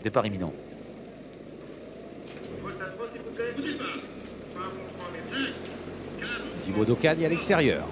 Départ imminent. Thibaut Cagne à l'extérieur.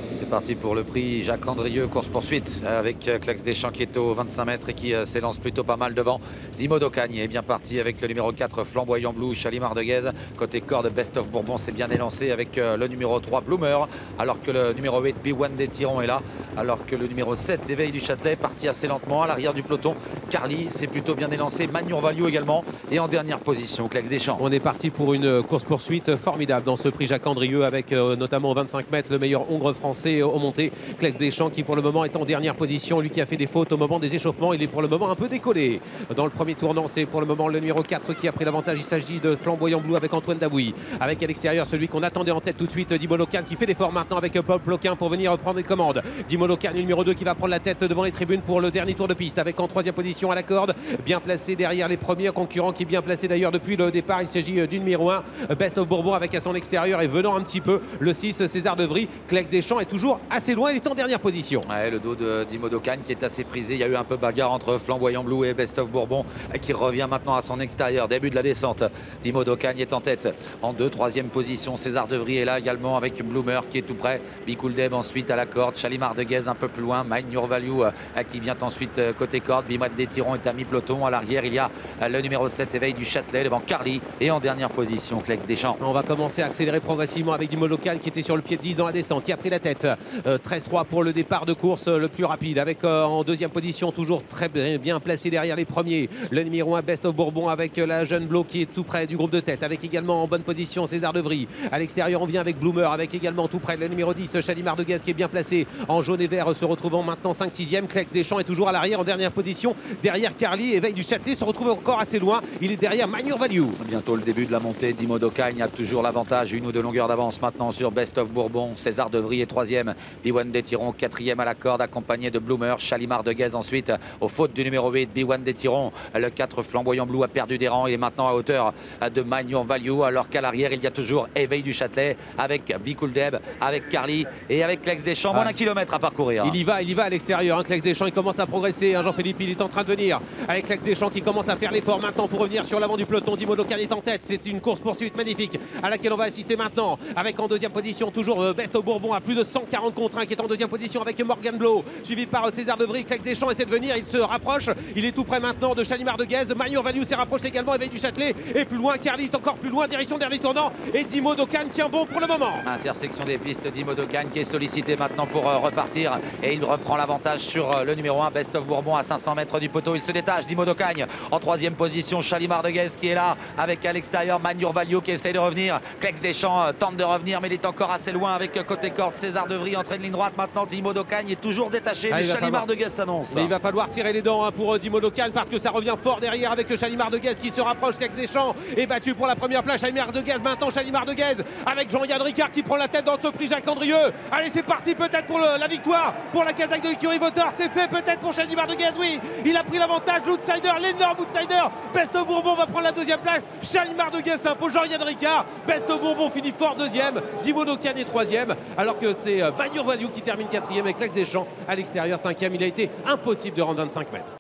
C'est parti pour le prix Jacques Andrieux, course-poursuite avec Clax Deschamps qui est au 25 mètres et qui s'élance plutôt pas mal devant. Dimo Docagne est bien parti avec le numéro 4 Flamboyant Blue, Chalimar de Guèze. Côté corde, Best of Bourbon s'est bien élancé avec le numéro 3 Bloomer, alors que le numéro 8 B1 des Tirons est là, alors que le numéro 7 Éveil du Châtelet parti assez lentement à l'arrière du peloton. Carly s'est plutôt bien élancé, Magnour Value également, et en dernière position Clax Deschamps. On est parti pour une course-poursuite formidable dans ce prix Jacques Andrieux avec notamment au 25 mètres le meilleur Hongre français au monté, Clax Deschamps qui pour le moment est en dernière position, lui qui a fait des fautes au moment des échauffements. Il est pour le moment un peu décollé dans le premier tournant. C'est pour le moment le numéro 4 qui a pris l'avantage. Il s'agit de Flamboyant Blue avec Antoine Daboui, avec à l'extérieur celui qu'on attendait en tête tout de suite, Dimo Docagne qui fait l'effort maintenant avec Paul Ploquin pour venir prendre les commandes. Dimo Docagne, numéro 2 qui va prendre la tête devant les tribunes pour le dernier tour de piste, avec en troisième position à la corde, bien placé derrière les premiers concurrents, qui est bien placé d'ailleurs depuis le départ. Il s'agit du numéro 1 Best of Bourbon avec à son extérieur et venant un petit peu le 6 César de Vries. Clax Deschamps est toujours assez loin, il est en dernière position. Ouais, le dos de Dimo Docagne qui est assez prisé. Il y a eu un peu bagarre entre Flamboyant Blue et Best of Bourbon qui revient maintenant à son extérieur. Début de la descente. Dimo Docagne est en tête. En 2, 3e position. César de Vries est là également avec Bloomer qui est tout près. Bicouldeb ensuite à la corde. Chalimar de Guèze un peu plus loin. Magnour Value qui vient ensuite côté corde. Bimoine des Tirons est à mi-peloton. À l'arrière, il y a le numéro 7 Éveil du Châtelet devant Carly. Et en dernière position, Clax Deschamps. On va commencer à accélérer progressivement avec Dimo Docagne qui était sur le pied de 10 dans la descente, qui a pris la tête. 13-3 pour le départ de course le plus rapide, avec en deuxième position toujours très bien placé derrière les premiers le numéro 1 Best of Bourbon avec la jeune Blo qui est tout près du groupe de tête, avec également en bonne position César de Vries. À l'extérieur on vient avec Bloomer, avec également tout près le numéro 10 Chalimar de Guèze qui est bien placé en jaune et vert, se retrouvant maintenant 5-6e. Clax Deschamps est toujours à l'arrière en dernière position derrière Carly. Éveil du Châtelet se retrouve encore assez loin, il est derrière Magnour Value. Bientôt le début de la montée. Dimo Docagne a toujours l'avantage, 1 ou 2 longueurs d'avance maintenant sur Best of Bourbon. César de Vries est 3e, B1 des Tirons 4e à la corde accompagné de Bloomer. Chalimar de Guèze ensuite aux fautes du numéro 8 B1 des Tirons. Le 4 Flamboyant Blue a perdu des rangs et est maintenant à hauteur de Magnour Value, alors qu'à l'arrière il y a toujours Éveil du Châtelet avec Bicouldeb, avec Carly et avec Clax Deschamps. Moins d'un kilomètre à parcourir. Il y va à l'extérieur. Clax Deschamps il commence à progresser. Jean-Philippe, il est en train de venir avec Clax Deschamps qui commence à faire l'effort maintenant pour revenir sur l'avant du peloton. Dimo Docagne est en tête. C'est une course poursuite magnifique à laquelle on va assister maintenant, avec en deuxième position toujours Best of Bourbon à plus de 140 contre 1 qui est en deuxième position avec Morgan Blo, suivi par César de Vries. Clax Deschamps essaie de venir, il se rapproche, il est tout près maintenant de Chalimar de Guèze. Magnour Value s'est rapproché également, Éveil du Châtelet et plus loin, Carly est encore plus loin, direction dernier tournant, et Dimo Docagne tient bon pour le moment. Intersection des pistes, Dimo Docagne qui est sollicité maintenant pour repartir, et il reprend l'avantage sur le numéro 1 Best of Bourbon à 500 mètres du poteau. Il se détache, Dimo Docagne en 3e position. Chalimar de Guèze qui est là avec à l'extérieur Magnour Value qui essaye de revenir. Clax Deschamps tente de revenir mais il est encore assez loin avec côté corde César de Vries, entrée de ligne droite maintenant. Dimo Docagne est toujours détaché, mais Chalimar de Guèze s'annonce. Mais il va falloir serrer les dents pour Dimo Docagne parce que ça revient fort derrière avec le Chalimar de Guèze qui se rapproche. Clax Deschamps est battu pour la première place. Chalimar de Guèze maintenant, Chalimar de Guèze avec Jean-Yann Ricard qui prend la tête dans ce prix Jacques Andrieux. Allez, c'est parti peut-être pour la victoire pour la casaque de l'écurie Vauteur. C'est fait peut-être pour Chalimar de Guèze, oui, il a pris l'avantage. L'outsider, l'énorme outsider Best of Bourbon va prendre la deuxième place. Chalimar de Guèze s'impose, Jean-Yann Ricard. Best of Bourbon finit fort 2e, Dimo Docagne est 3e, alors que c'est Magnour Value qui termine 4e et Clax Deschamps à l'extérieur 5e. Il a été impossible de rendre 25 mètres.